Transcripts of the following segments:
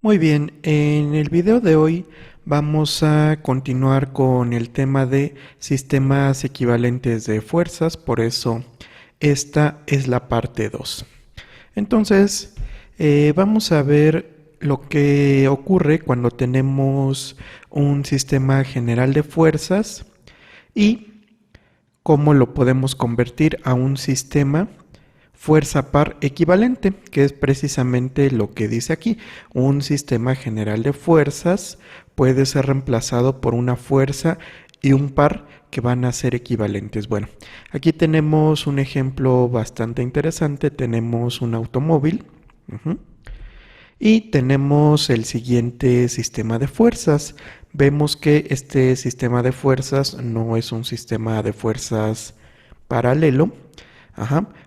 Muy bien, en el video de hoy vamos a continuar con el tema de sistemas equivalentes de fuerzas, por eso esta es la parte 2. Entonces, vamos a ver lo que ocurre cuando tenemos un sistema general de fuerzas y cómo lo podemos convertir a un sistema fuerza par equivalente, que es precisamente lo que dice aquí. Un sistema general de fuerzas puede ser reemplazado por una fuerza y un par que van a ser equivalentes. Bueno, aquí tenemos un ejemplo bastante interesante. Tenemos un automóvil. Y tenemos el siguiente sistema de fuerzas. Vemos que este sistema de fuerzas no es un sistema de fuerzas paralelo,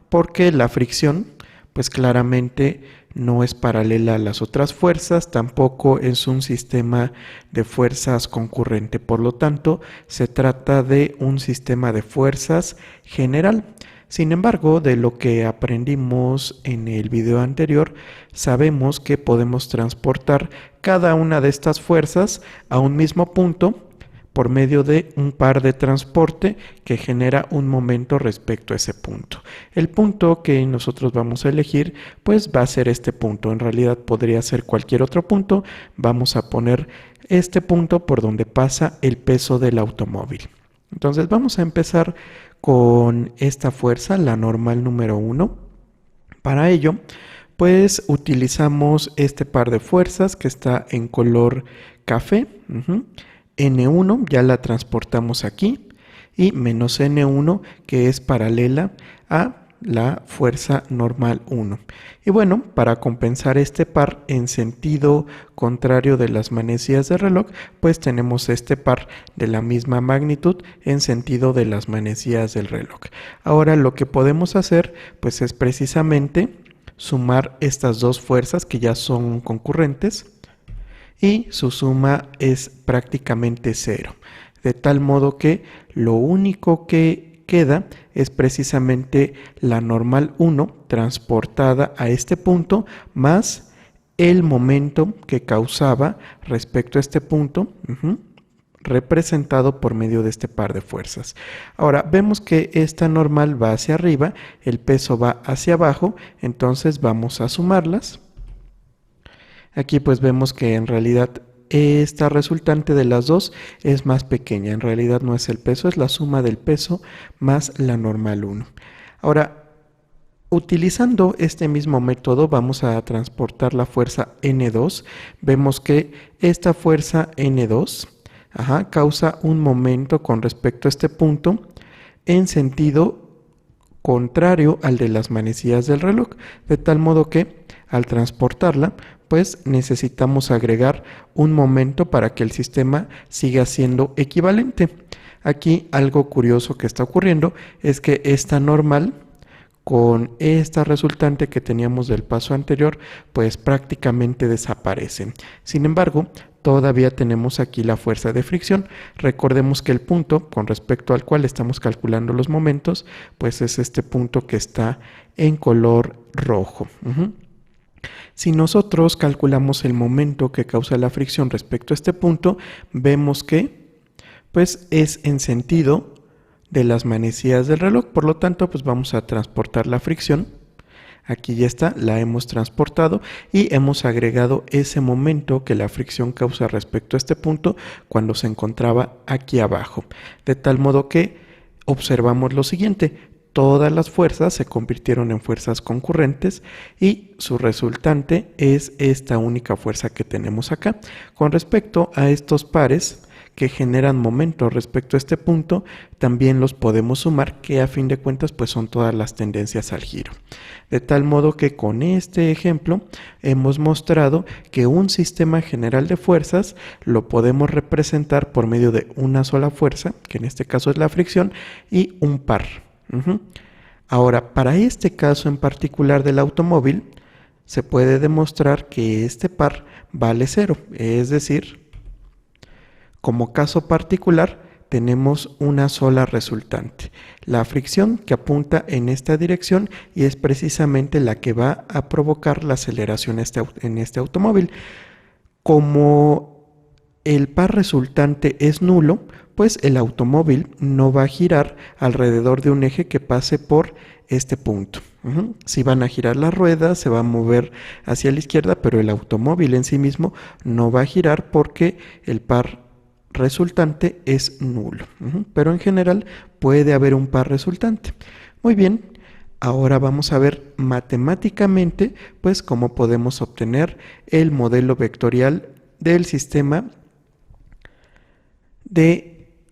porque la fricción, pues claramente no es paralela a las otras fuerzas, tampoco es un sistema de fuerzas concurrente. Por lo tanto, se trata de un sistema de fuerzas general. Sin embargo, de lo que aprendimos en el video anterior, sabemos que podemos transportar cada una de estas fuerzas a un mismo punto por medio de un par de transporte que genera un momento respecto a ese punto. El punto que nosotros vamos a elegir pues va a ser este punto. En realidad podría ser cualquier otro punto. Vamos a poner este punto por donde pasa el peso del automóvil. Entonces vamos a empezar con esta fuerza, la normal número 1. Para ello, pues utilizamos este par de fuerzas que está en color café. N1 ya la transportamos aquí y menos N1 que es paralela a la fuerza normal 1. Y bueno, para compensar este par en sentido contrario de las manecillas de reloj, pues tenemos este par de la misma magnitud en sentido de las manecillas del reloj. Ahora lo que podemos hacer pues es precisamente sumar estas dos fuerzas que ya son concurrentes y su suma es prácticamente 0. De tal modo que lo único que queda es precisamente la normal 1 transportada a este punto más el momento que causaba respecto a este punto, representado por medio de este par de fuerzas. Ahora vemos que esta normal va hacia arriba, el peso va hacia abajo, entonces vamos a sumarlas. Aquí pues vemos que en realidad esta resultante de las dos es más pequeña. En realidad no es el peso, es la suma del peso más la normal 1. Ahora, utilizando este mismo método vamos a transportar la fuerza N2. Vemos que esta fuerza N2 causa un momento con respecto a este punto en sentido contrario al de las manecillas del reloj, de tal modo que al transportarla pues necesitamos agregar un momento para que el sistema siga siendo equivalente. Aquí algo curioso que está ocurriendo es que esta normal con esta resultante que teníamos del paso anterior pues prácticamente desaparecen. Sin embargo, todavía tenemos aquí la fuerza de fricción. Recordemos que el punto con respecto al cual estamos calculando los momentos pues es este punto que está en color rojo. Si nosotros calculamos el momento que causa la fricción respecto a este punto, vemos que pues es en sentido de las manecillas del reloj. Por lo tanto, pues vamos a transportar la fricción. Aquí ya está, la hemos transportado y hemos agregado ese momento que la fricción causa respecto a este punto cuando se encontraba aquí abajo. De tal modo que observamos lo siguiente. Todas las fuerzas se convirtieron en fuerzas concurrentes y su resultante es esta única fuerza que tenemos acá. Con respecto a estos pares que generan momentos respecto a este punto, también los podemos sumar, que a fin de cuentas pues son todas las tendencias al giro. De tal modo que con este ejemplo hemos mostrado que un sistema general de fuerzas lo podemos representar por medio de una sola fuerza, que en este caso es la fricción, y un par. Ahora, para este caso en particular del automóvil, se puede demostrar que este par vale 0, es decir, como caso particular tenemos una sola resultante, la fricción que apunta en esta dirección y es precisamente la que va a provocar la aceleración en este automóvil. Como el par resultante es nulo, pues el automóvil no va a girar alrededor de un eje que pase por este punto. Si van a girar las ruedas, se va a mover hacia la izquierda, pero el automóvil en sí mismo no va a girar porque el par resultante es nulo. Pero en general puede haber un par resultante. Muy bien, ahora vamos a ver matemáticamente pues cómo podemos obtener el modelo vectorial del sistema de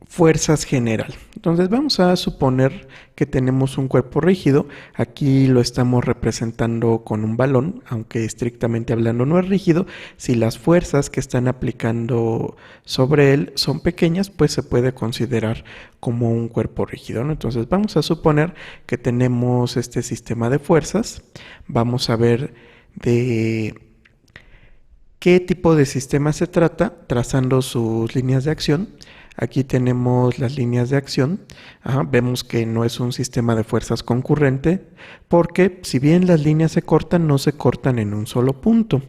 fuerzas general. Entonces vamos a suponer que tenemos un cuerpo rígido. Aquí lo estamos representando con un balón, aunque estrictamente hablando no es rígido. Si las fuerzas que están aplicando sobre él son pequeñas, pues se puede considerar como un cuerpo rígido, ¿no? Entonces vamos a suponer que tenemos este sistema de fuerzas. Vamos a ver de qué tipo de sistema se trata trazando sus líneas de acción. Aquí tenemos las líneas de acción. Vemos que no es un sistema de fuerzas concurrente porque si bien las líneas se cortan, no se cortan en un solo punto.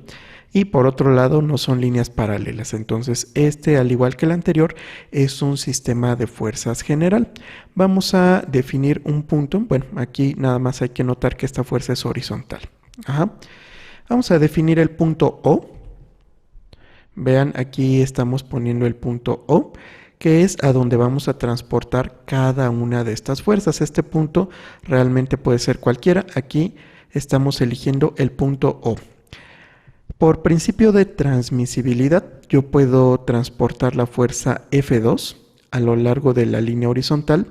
Y por otro lado, no son líneas paralelas. Entonces, este, al igual que el anterior, es un sistema de fuerzas general. Vamos a definir un punto. Bueno, aquí nada más hay que notar que esta fuerza es horizontal. Vamos a definir el punto O. Vean, aquí estamos poniendo el punto O, que es a donde vamos a transportar cada una de estas fuerzas. Este punto realmente puede ser cualquiera. Aquí estamos eligiendo el punto O. Por principio de transmisibilidad, yo puedo transportar la fuerza F2 a lo largo de la línea horizontal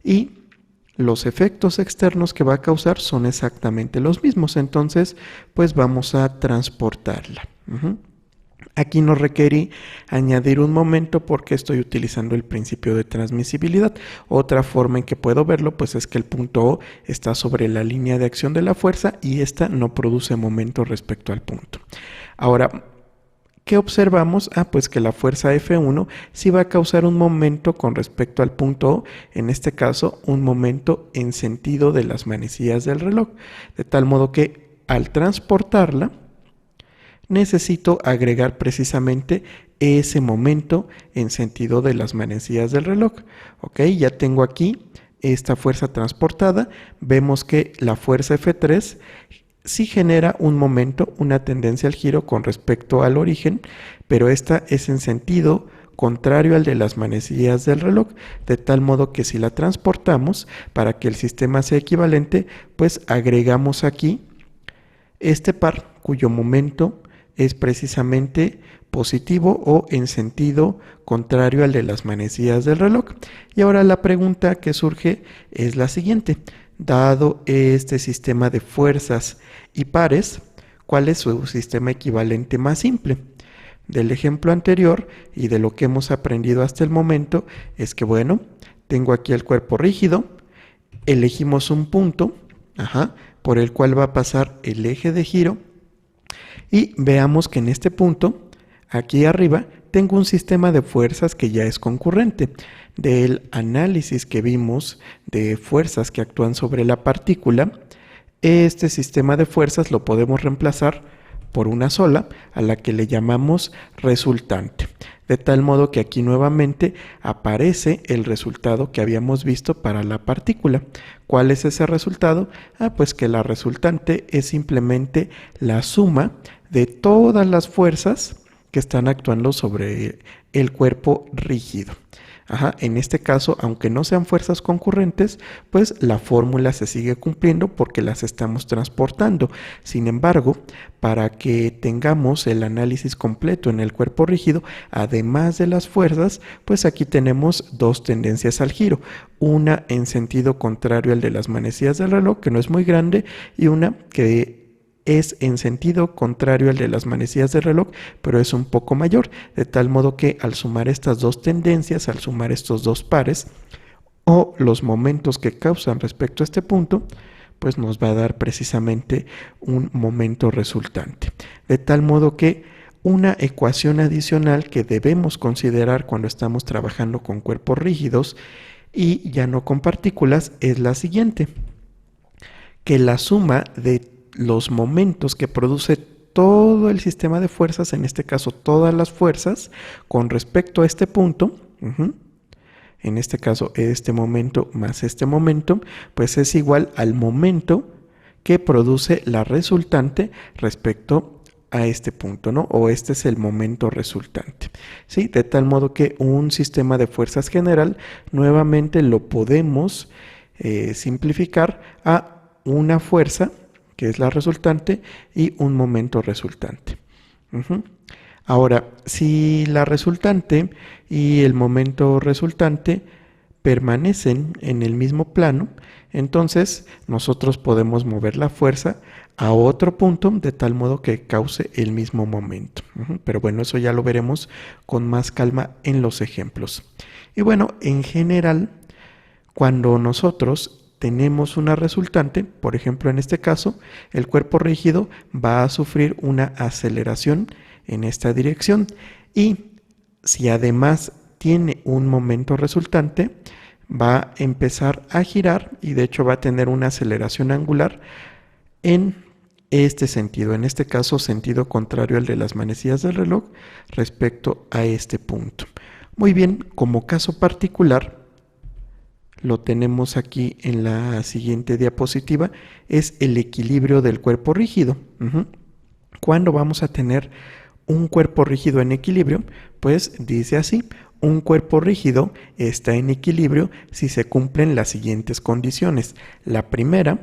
y los efectos externos que va a causar son exactamente los mismos. Entonces, pues vamos a transportarla. Aquí no requerí añadir un momento porque estoy utilizando el principio de transmisibilidad. Otra forma en que puedo verlo pues es que el punto O está sobre la línea de acción de la fuerza y esta no produce momento respecto al punto. Ahora, ¿qué observamos? Pues que la fuerza F1 sí va a causar un momento con respecto al punto O, en este caso un momento en sentido de las manecillas del reloj, de tal modo que al transportarla necesito agregar precisamente ese momento en sentido de las manecillas del reloj. Ok, ya tengo aquí esta fuerza transportada. Vemos que la fuerza F3 sí genera un momento, una tendencia al giro con respecto al origen, pero esta es en sentido contrario al de las manecillas del reloj, de tal modo que si la transportamos para que el sistema sea equivalente, pues agregamos aquí este par cuyo momento es precisamente positivo o en sentido contrario al de las manecillas del reloj. Y ahora la pregunta que surge es la siguiente. Dado este sistema de fuerzas y pares, ¿cuál es su sistema equivalente más simple? Del ejemplo anterior y de lo que hemos aprendido hasta el momento es que, bueno, tengo aquí el cuerpo rígido, elegimos un punto, por el cual va a pasar el eje de giro, y veamos que en este punto, aquí arriba, tengo un sistema de fuerzas que ya es concurrente. Del análisis que vimos de fuerzas que actúan sobre la partícula, este sistema de fuerzas lo podemos reemplazar por una sola, a la que le llamamos resultante. De tal modo que aquí nuevamente aparece el resultado que habíamos visto para la partícula. ¿Cuál es ese resultado? Pues que la resultante es simplemente la suma de todas las fuerzas que están actuando sobre el cuerpo rígido. En este caso, aunque no sean fuerzas concurrentes, pues la fórmula se sigue cumpliendo porque las estamos transportando. Sin embargo, para que tengamos el análisis completo en el cuerpo rígido, además de las fuerzas, pues aquí tenemos dos tendencias al giro. Una en sentido contrario al de las manecillas del reloj, que no es muy grande, y una que es en sentido contrario al de las manecillas del reloj, pero es un poco mayor, de tal modo que al sumar estas dos tendencias, al sumar estos dos pares, o los momentos que causan respecto a este punto, pues nos va a dar precisamente un momento resultante. De tal modo que una ecuación adicional que debemos considerar cuando estamos trabajando con cuerpos rígidos y ya no con partículas es la siguiente, que la suma de los momentos que produce todo el sistema de fuerzas, en este caso todas las fuerzas, con respecto a este punto, en este caso este momento más este momento, pues es igual al momento que produce la resultante respecto a este punto, ¿no? O este es el momento resultante, ¿sí? De tal modo que un sistema de fuerzas general nuevamente lo podemos simplificar a una fuerza, que es la resultante, y un momento resultante. Ahora, si la resultante y el momento resultante permanecen en el mismo plano, entonces nosotros podemos mover la fuerza a otro punto de tal modo que cause el mismo momento. Pero bueno, eso ya lo veremos con más calma en los ejemplos. Y bueno, en general, cuando nosotros tenemos una resultante, por ejemplo en este caso, el cuerpo rígido va a sufrir una aceleración en esta dirección, y si además tiene un momento resultante, va a empezar a girar y de hecho va a tener una aceleración angular en este sentido, en este caso sentido contrario al de las manecillas del reloj respecto a este punto. Muy bien, como caso particular, lo tenemos aquí en la siguiente diapositiva, es el equilibrio del cuerpo rígido. ¿Cuándo vamos a tener un cuerpo rígido en equilibrio? Pues dice así: un cuerpo rígido está en equilibrio si se cumplen las siguientes condiciones. La primera,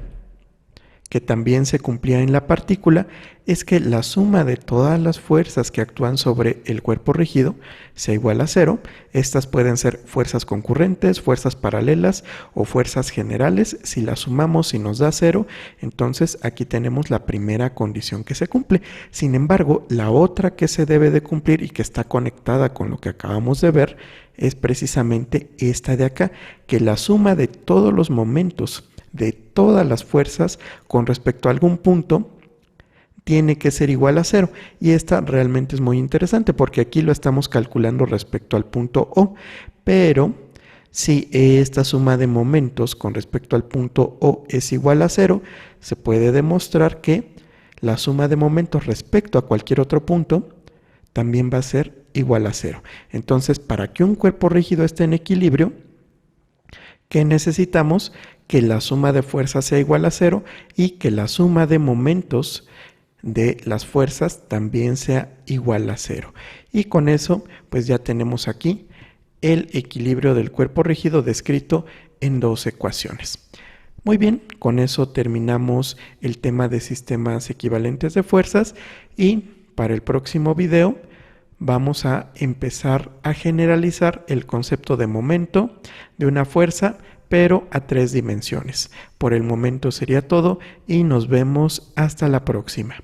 que también se cumplía en la partícula, es que la suma de todas las fuerzas que actúan sobre el cuerpo rígido sea igual a cero. Estas pueden ser fuerzas concurrentes, fuerzas paralelas o fuerzas generales. Si las sumamos y nos da cero, entonces aquí tenemos la primera condición que se cumple. Sin embargo, la otra que se debe de cumplir y que está conectada con lo que acabamos de ver es precisamente esta de acá, que la suma de todos los momentos de todas las fuerzas con respecto a algún punto tiene que ser igual a cero. Y esta realmente es muy interesante porque aquí lo estamos calculando respecto al punto O, pero si esta suma de momentos con respecto al punto O es igual a cero, se puede demostrar que la suma de momentos respecto a cualquier otro punto también va a ser igual a cero. Entonces, para que un cuerpo rígido esté en equilibrio, ¿qué necesitamos? Que la suma de fuerzas sea igual a cero y que la suma de momentos de las fuerzas también sea igual a cero. Y con eso, pues ya tenemos aquí el equilibrio del cuerpo rígido descrito en dos ecuaciones. Muy bien, con eso terminamos el tema de sistemas equivalentes de fuerzas, y para el próximo video vamos a empezar a generalizar el concepto de momento de una fuerza, pero a 3 dimensiones. Por el momento sería todo y nos vemos hasta la próxima.